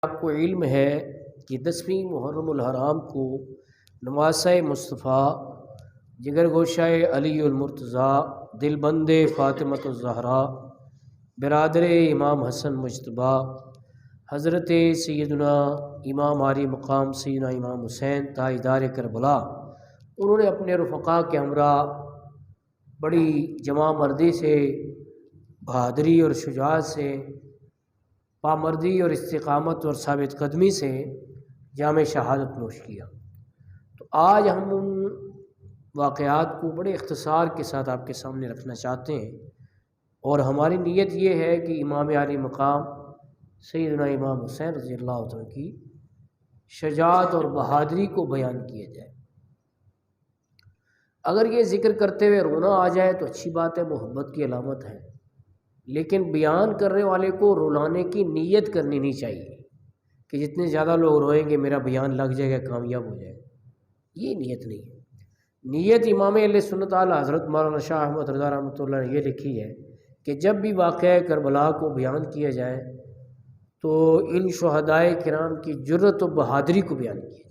آپ کو علم ہے کہ 10ویں محرم الحرام کو نواسہ مصطفیٰ جگر گوشہ علی المرتضیٰ دل بند فاطمۃ الزہرا برادر امام حسن مجتبیٰ حضرت سیدنا امام عالی مقام سیدنا امام حسین تاجدار کربلا انہوں نے اپنے رفقا کے ہمراہ بڑی جمع مردی سے، بہادری اور شجاعت سے، پامردی اور استقامت اور ثابت قدمی سے جام شہادت نوش کیا۔ تو آج ہم ان واقعات کو بڑے اختصار کے ساتھ آپ کے سامنے رکھنا چاہتے ہیں، اور ہماری نیت یہ ہے کہ امام عالی مقام سیدنا امام حسین رضی اللہ عنہ کی شجاعت اور بہادری کو بیان کیا جائے۔ اگر یہ ذکر کرتے ہوئے رونا آ جائے تو اچھی بات ہے، محبت کی علامت ہے، لیکن بیان کرنے والے کو رلانے کی نیت کرنی نہیں چاہیے کہ جتنے زیادہ لوگ روئیں گے میرا بیان لگ جائے گا، کامیاب ہو جائے گا۔ یہ نیت نہیں ہے۔ نیت امام اہل سنت اعلیٰ حضرت مولانا شاہ احمد رضا رحمۃ اللہ نے یہ لکھی ہے کہ جب بھی واقعہ کربلا کو بیان کیا جائے تو ان شہدائے کرام کی جرت و بہادری کو بیان کیا جائے،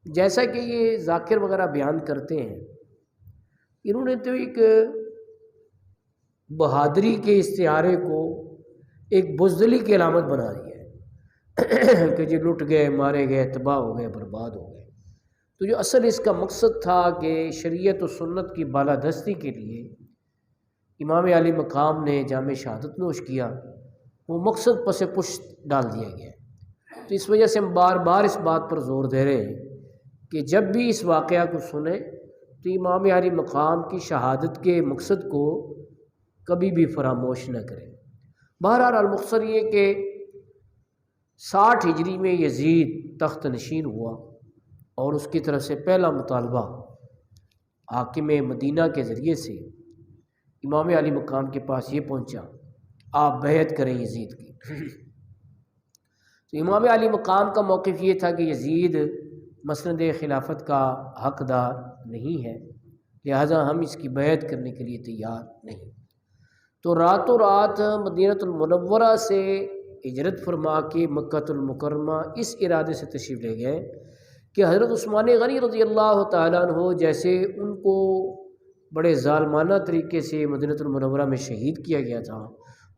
جیسا کہ یہ ذاکر وغیرہ بیان کرتے ہیں۔ انہوں نے تو ایک بہادری کے استعارے کو ایک بزدلی کی علامت بنا دی ہے کہ جو لٹ گئے، مارے گئے، تباہ ہو گئے، برباد ہو گئے۔ تو جو اصل اس کا مقصد تھا کہ شریعت و سنت کی بالادستی کے لیے امام عالی مقام نے جام شہادت نوش کیا، وہ مقصد پس پشت ڈال دیا گیا۔ تو اس وجہ سے ہم بار بار اس بات پر زور دے رہے ہیں کہ جب بھی اس واقعہ کو سنیں تو امام عالی مقام کی شہادت کے مقصد کو کبھی بھی فراموش نہ کریں۔ بہرحال المختصر یہ کہ 60 ہجری میں یزید تخت نشین ہوا، اور اس کی طرف سے پہلا مطالبہ حاکم مدینہ کے ذریعے سے امام عالی مقام کے پاس یہ پہنچا، آپ بیعت کریں یزید کی۔ تو امام عالی مقام کا موقف یہ تھا کہ یزید مسند خلافت کا حقدار نہیں ہے، لہذا ہم اس کی بیعت کرنے کے لیے تیار نہیں۔ تو راتوں رات مدینہ المنورہ سے ہجرت فرما کے مکہ المکرمہ اس ارادے سے تشریف لے گئے کہ حضرت عثمان غنی رضی اللہ تعالیٰ عنہ جیسے ان کو بڑے ظالمانہ طریقے سے مدینہ المنورہ میں شہید کیا گیا تھا،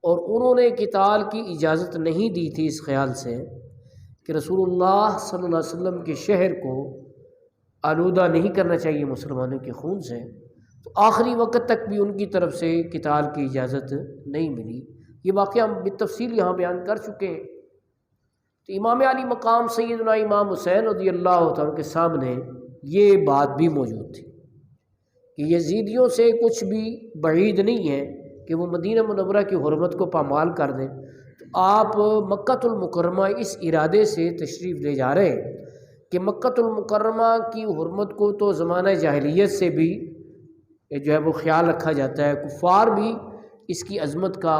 اور انہوں نے قتال کی اجازت نہیں دی تھی اس خیال سے کہ رسول اللہ صلی اللہ علیہ وسلم کے شہر کو آلودہ نہیں کرنا چاہیے مسلمانوں کے خون سے، تو آخری وقت تک بھی ان کی طرف سے قتال کی اجازت نہیں ملی۔ یہ واقعہ ہم بالتفصیل یہاں بیان کر چکے ہیں۔ تو امام عالی مقام سیدنا امام حسین رضی اللہ عنہ کے سامنے یہ بات بھی موجود تھی کہ یزیدیوں سے کچھ بھی بعید نہیں ہے کہ وہ مدینہ منورہ کی حرمت کو پامال کر دیں۔ تو آپ مکہ المکرمہ اس ارادے سے تشریف لے جا رہے ہیں کہ مکہ المکرمہ کی حرمت کو تو زمانہ جاہلیت سے بھی جو ہے وہ خیال رکھا جاتا ہے، کفار بھی اس کی عظمت کا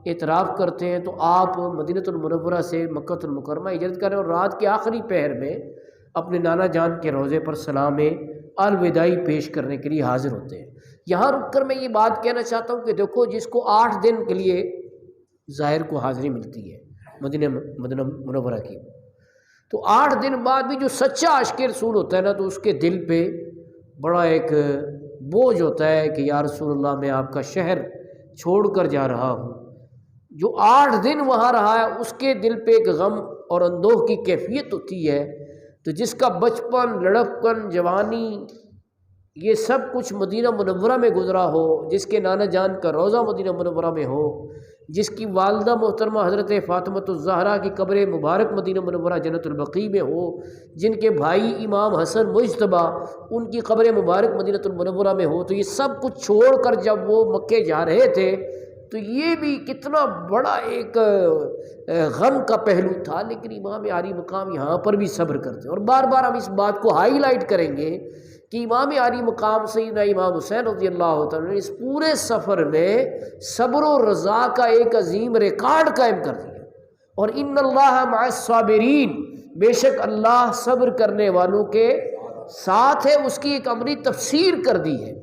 اعتراف کرتے ہیں۔ تو آپ مدینہ المنورہ سے مکہ المکرمہ ہجرت کریں اور رات کے آخری پہر میں اپنے نانا جان کے روضے پر سلام الوداعی پیش کرنے کے لیے حاضر ہوتے ہیں۔ یہاں رک کر میں یہ بات کہنا چاہتا ہوں کہ دیکھو، جس کو 8 دن کے لیے ظاہر کو حاضری ملتی ہے مدینہ منورہ کی، تو 8 دن بعد بھی جو سچا عاشق رسول ہوتا ہے نا، تو اس کے دل پہ بڑا ایک بوجھ ہوتا ہے کہ یا رسول اللہ میں آپ کا شہر چھوڑ کر جا رہا ہوں۔ جو 8 دن وہاں رہا ہے اس کے دل پہ ایک غم اور اندوہ کی کیفیت ہوتی ہے۔ تو جس کا بچپن، لڑکپن، جوانی، یہ سب کچھ مدینہ منورہ میں گزرا ہو، جس کے نانا جان کا روضہ مدینہ منورہ میں ہو، جس کی والدہ محترمہ حضرت فاطمۃ الزہرا کی قبر مبارک مدینہ منورہ جنت البقیع میں ہو، جن کے بھائی امام حسن مجتبیٰ ان کی قبر مبارک مدینہ المنورہ میں ہو، تو یہ سب کچھ چھوڑ کر جب وہ مکے جا رہے تھے تو یہ بھی کتنا بڑا ایک غم کا پہلو تھا۔ لیکن امام عالی مقام یہاں پر بھی صبر کرتے ہیں، اور بار بار ہم اس بات کو ہائی لائٹ کریں گے کہ امام عالی مقام سیدنا امام حسین رضی اللہ عنہ نے اس پورے سفر میں صبر و رضا کا ایک عظیم ریکارڈ قائم کر دیا، اور ان اللہ مع الصابرین، بے شک اللہ صبر کرنے والوں کے ساتھ ہے، اس کی ایک عملی تفسیر کر دی ہے۔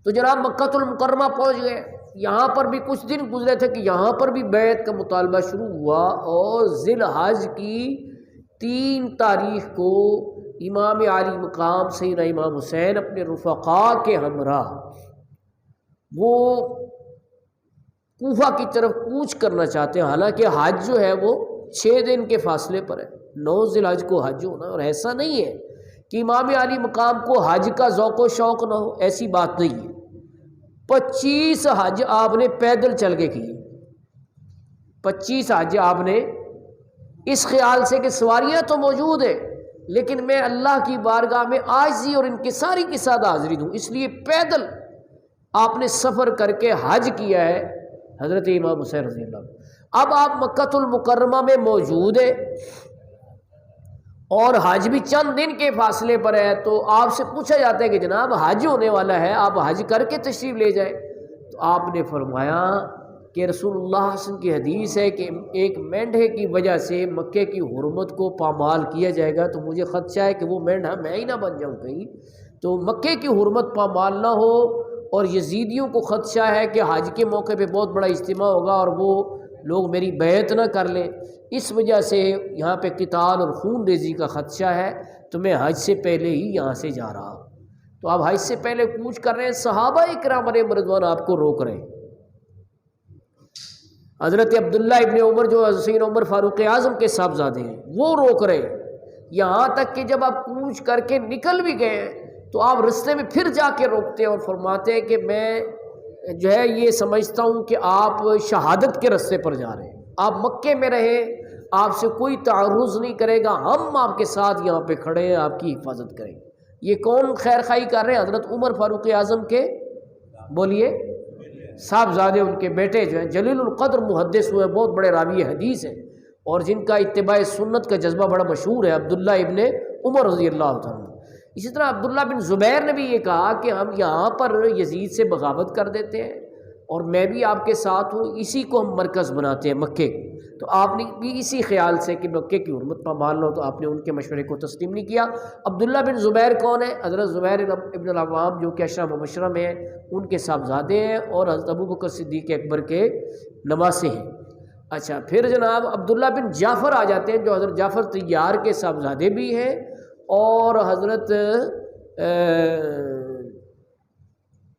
تو جناب مکہ المکرمہ پہنچ گئے، یہاں پر بھی کچھ دن گزرے تھے کہ یہاں پر بھی بیعت کا مطالبہ شروع ہوا، اور ذی الحج کی 3 تاریخ کو امام عالی مقام سیدنا امام حسین اپنے رفقاء کے ہمراہ وہ کوفہ کی طرف کوچ کرنا چاہتے ہیں، حالانکہ حج جو ہے وہ 6 دن کے فاصلے پر ہے، 9 ذی الحج کو حج ہونا، اور ایسا نہیں ہے کہ امام عالی مقام کو حج کا ذوق و شوق نہ ہو، ایسی بات نہیں ہے۔ 25 حج آپ نے پیدل چل کے کیے، 25 حج آپ نے اس خیال سے کہ سواریاں تو موجود ہیں لیکن میں اللہ کی بارگاہ میں عاجزی اور انکساری کے ساتھ حاضری دوں، اس لیے پیدل آپ نے سفر کر کے حج کیا ہے حضرت امام حسین رضی اللہ عنہ۔ اب آپ مکہ المکرمہ میں موجود ہیں اور حج بھی چند دن کے فاصلے پر ہے، تو آپ سے پوچھا جاتا ہے کہ جناب حج ہونے والا ہے، آپ حج کر کے تشریف لے جائیں۔ تو آپ نے فرمایا کہ رسول اللہ صلی اللہ علیہ وسلم کی حدیث ہے کہ ایک مینڈھے کی وجہ سے مکے کی حرمت کو پامال کیا جائے گا، تو مجھے خدشہ ہے کہ وہ مینڈھا میں ہی نہ بن جاؤں کہیں، تو مکے کی حرمت پامال نہ ہو، اور یزیدیوں کو خدشہ ہے کہ حج کے موقع پہ بہت بڑا اجتماع ہوگا اور وہ لوگ میری بیعت نہ کر لیں، اس وجہ سے یہاں پہ قتال اور خون ریزی کا خدشہ ہے، تو میں حج سے پہلے ہی یہاں سے جا رہا ہوں۔ تو آپ حج سے پہلے کوچ کر رہے ہیں، صحابہ اکرام علیہم رضوان آپ کو روک رہے ہیں۔ حضرت عبداللہ ابن عمر جو سیدنا عمر فاروق اعظم کے صاحبزادے ہیں وہ روک رہے ہیں، یہاں تک کہ جب آپ کوچ کر کے نکل بھی گئے ہیں تو آپ رستے میں پھر جا کے روکتے ہیں اور فرماتے ہیں کہ میں جو ہے یہ سمجھتا ہوں کہ آپ شہادت کے رستے پر جا رہے ہیں، آپ مکے میں رہیں، آپ سے کوئی تعرض نہیں کرے گا، ہم آپ کے ساتھ یہاں پہ کھڑے ہیں، آپ کی حفاظت کریں گے۔ یہ کون خیر خواہی کر رہے ہیں؟ حضرت عمر فاروق اعظم کے بولیے صاحبزادے، ان کے بیٹے جو ہیں جلیل القدر محدث ہوئے، بہت بڑے راوی حدیث ہیں، اور جن کا اتباع سنت کا جذبہ بڑا مشہور ہے، عبداللہ ابن عمر رضی اللہ تعالیٰ۔ اسی طرح عبداللہ بن زبیر نے بھی یہ کہا کہ ہم یہاں پر یزید سے بغاوت کر دیتے ہیں اور میں بھی آپ کے ساتھ ہوں، اسی کو ہم مرکز بناتے ہیں مکے کو۔ تو آپ نے بھی اسی خیال سے کہ مکے کی حرمت پامال لو، تو آپ نے ان کے مشورے کو تسلیم نہیں کیا۔ عبداللہ بن زبیر کون ہے؟ حضرت زبیر ابن العوام جو کہ عشرہ مبشرہ میں ہیں، ان کے صاحبزادے ہیں اور حضرت ابوبکر صدیق اکبر کے نواسے ہیں۔ اچھا، پھر جناب عبداللہ بن جعفر آ جاتے ہیں جو حضرت جعفر طیار کے صاحبزادے بھی ہیں اور حضرت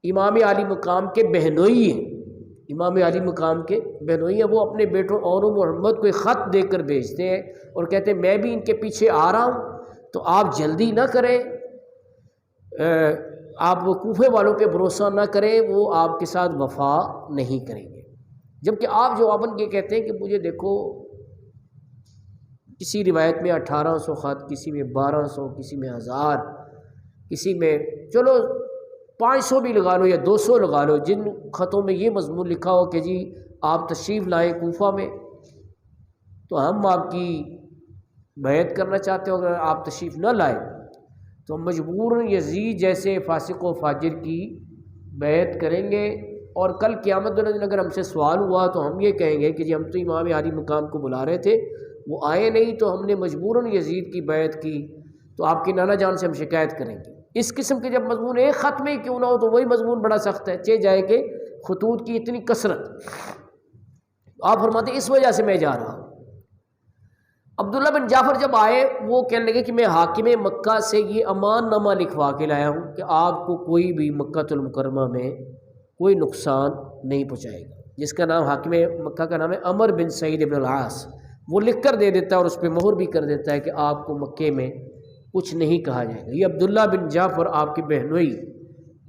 امام عالی مقام کے بہنوئی ہیں، امام علی مقام کے بہنوئی ہیں۔ وہ اپنے بیٹوں اور محمد کو ایک خط دے کر بھیجتے ہیں اور کہتے ہیں میں بھی ان کے پیچھے آ رہا ہوں، تو آپ جلدی نہ کریں، آپ وہ کوفے والوں پہ بھروسہ نہ کریں، وہ آپ کے ساتھ وفا نہیں کریں گے۔ جبکہ آپ جواباً یہ کہتے ہیں کہ مجھے دیکھو، کسی روایت میں 1800 خط، کسی میں 1200، کسی میں 1000، کسی میں چلو 500 بھی لگا لو یا 200 لگا لو، جن خطوں میں یہ مضمون لکھا ہو کہ جی آپ تشریف لائیں کوفہ میں تو ہم آپ کی بیعت کرنا چاہتے ہو، اگر آپ تشریف نہ لائیں تو ہم مجبور یزید جیسے فاسق و فاجر کی بیعت کریں گے، اور کل قیامت دن اگر ہم سے سوال ہوا تو ہم یہ کہیں گے کہ جی ہم تو امام عالی مقام کو بلا رہے تھے، وہ آئے نہیں تو ہم نے مجبوراً یزید کی بیعت کی، تو آپ کی نانا جان سے ہم شکایت کریں گے۔ اس قسم کے جب مضمون ایک خط میں ہی کیوں نہ ہو تو وہی مضمون بڑا سخت ہے، چہ جائے کہ خطوط کی اتنی کثرت۔ آپ فرماتے ہیں اس وجہ سے میں جا رہا ہوں۔ عبداللہ بن جعفر جب آئے وہ کہنے لگے کہ میں حاکم مکہ سے یہ امان نامہ لکھوا کے لایا ہوں کہ آپ کو کوئی بھی مکہ المکرمہ میں کوئی نقصان نہیں پہنچائے گا، جس کا نام حاکم مکہ کا نام ہے عمر بن سعید بن العاص، وہ لکھ کر دے دیتا ہے اور اس پہ مہر بھی کر دیتا ہے کہ آپ کو مکے میں کچھ نہیں کہا جائے گا۔ یہ عبداللہ بن جعفر آپ کے بہنوئی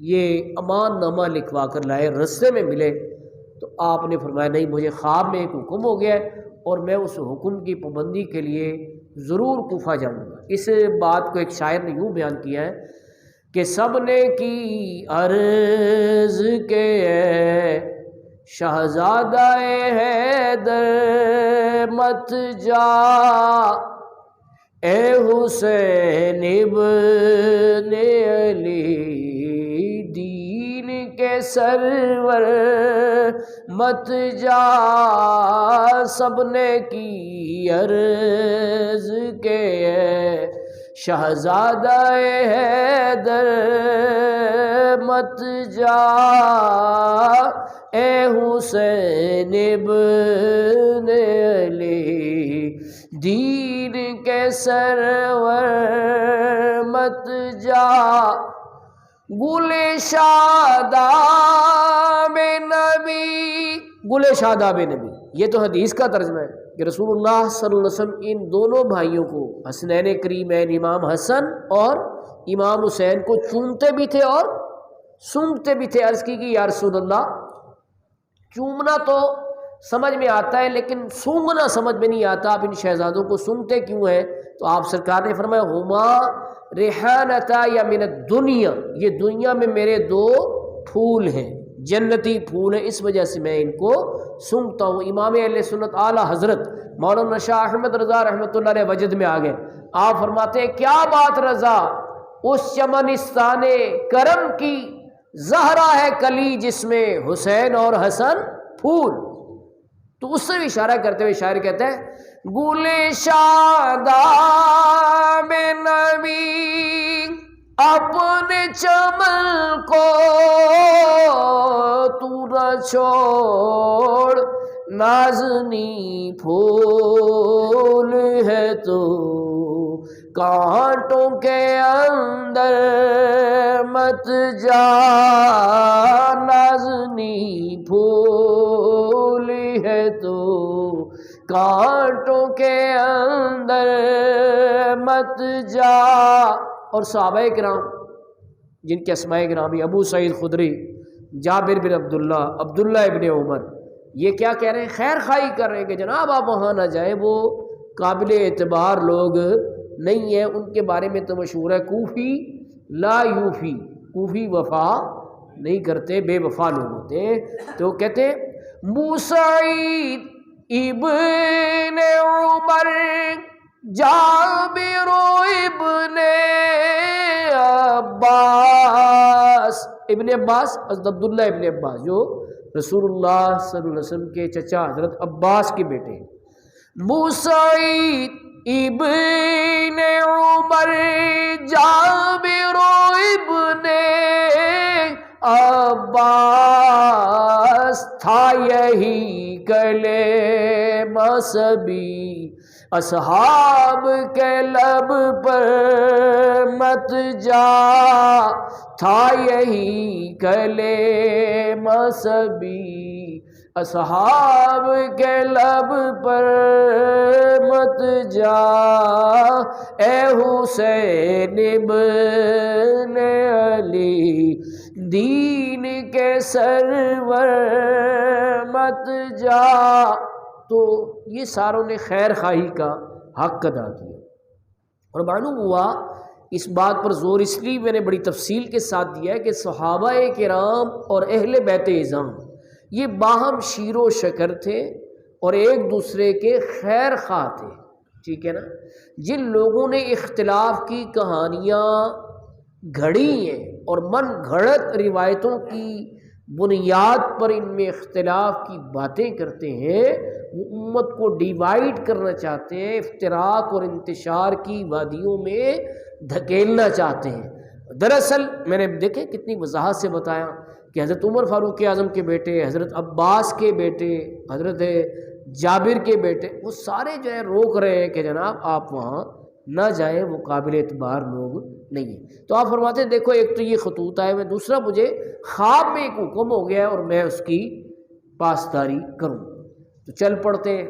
یہ امان نامہ لکھوا کر لائے، رستے میں ملے تو آپ نے فرمایا نہیں، مجھے خواب میں ایک حکم ہو گیا ہے اور میں اس حکم کی پابندی کے لیے ضرور کوفہ جاؤں گا۔ اس بات کو ایک شاعر نے یوں بیان کیا ہے کہ سب نے کی عرض کے شہزادہ حیدر مت جا، اے حسین ابن علی دین کے سرور مت جا، سب نے کی عرض کے شہزادہ حیدر مت جا، اے حسین ابن علی دین کے سرور مت جا گل شاداب نبی، گل شاداب نبی، یہ تو حدیث کا ترجمہ ہے کہ رسول اللہ صلی اللہ علیہ وسلم ان دونوں بھائیوں کو، حسنین کریمین امام حسن اور امام حسین کو چومتے بھی تھے اور سونگھتے بھی تھے۔ عرض کی کہ یا رسول اللہ چومنا تو سمجھ میں آتا ہے لیکن سونگھنا سمجھ میں نہیں آتا، آپ ان شہزادوں کو سونگھتے کیوں ہیں؟ تو آپ سرکار نے فرمایا ہما ریحانتا یا من الدنیا، یہ دنیا میں میرے دو پھول ہیں، جنتی پھول ہیں، اس وجہ سے میں ان کو سونگھتا ہوں۔ امام اہل سنت اعلیٰ حضرت مولانا شاہ احمد رضا رحمۃ اللہ علیہ وجد میں آ گئے۔ آپ فرماتے ہیں کیا بات رضا، اس چمنستان کرم کی زہرا ہے کلی جس میں حسین اور حسن پھول۔ تو اس سے بھی اشارہ کرتے ہوئے شاعر کہتا ہے گل شاداب نبی اپنے چمن کو تو نہ چھوڑ، نازنی پھول ہے تو کانٹوں کے اندر مت جا، نازنی پھول ہے تو کانٹوں کے اندر مت جا۔ اور صحابہ کرام جن کے اسماء گرامی ابو سعید خدری، جابر بن عبداللہ، عبداللہ ابن عمر، یہ کیا کہہ رہے ہیں؟ خیر خواہی کر رہے ہیں کہ جناب آپ وہاں نہ جائیں، وہ قابل اعتبار لوگ نہیں ہیں، ان کے بارے میں تو مشہور ہے کوفی لا یوفی، کوفی وفا نہیں کرتے، بے وفا لوگ ہوتے ہیں۔ تو کہتے ہیں موسعید ابن عمر جابر ابن عباس، ابن عباس حضرت عبداللہ ابن عباس جو رسول اللہ صلی اللہ علیہ وسلم کے چچا حضرت عباس کے بیٹے ہیں۔ موسعید ابن عمر جابر ابن عباس تھا یہی کلمہ سبھی اصحاب کے لب پر مت جا، تھا یہی کلمہ سبھی اصحاب کے لب پر مت جا، اے حسین ابن علی دین کے سرور مت جا۔ تو یہ ساروں نے خیر خواہی کا حق ادا کیا، اور معلوم ہوا اس بات پر زور اس لیے میں نے بڑی تفصیل کے ساتھ دیا ہے کہ صحابہ کرام اور اہل بیت اعظم یہ باہم شیر و شکر تھے اور ایک دوسرے کے خیر خواہ تھے، ٹھیک ہے نا۔ جن لوگوں نے اختلاف کی کہانیاں گھڑی ہیں اور من گھڑت روایتوں کی بنیاد پر ان میں اختلاف کی باتیں کرتے ہیں، وہ امت کو ڈیوائیڈ کرنا چاہتے ہیں، افتراق اور انتشار کی وادیوں میں دھکیلنا چاہتے ہیں۔ دراصل میں نے دیکھے کتنی وضاحت سے بتایا کہ حضرت عمر فاروق اعظم کے بیٹے، حضرت عباس کے بیٹے، حضرت جابر کے بیٹے، وہ سارے جو ہے روک رہے ہیں کہ جناب آپ وہاں نہ جائیں، وہ قابل اعتبار لوگ نہیں ہیں۔ تو آپ فرماتے ہیں دیکھو ایک تو یہ خطوط آئے ہوئے، دوسرا مجھے خواب میں ایک حکم ہو گیا ہے اور میں اس کی پاسداری کروں۔ تو چل پڑتے ہیں۔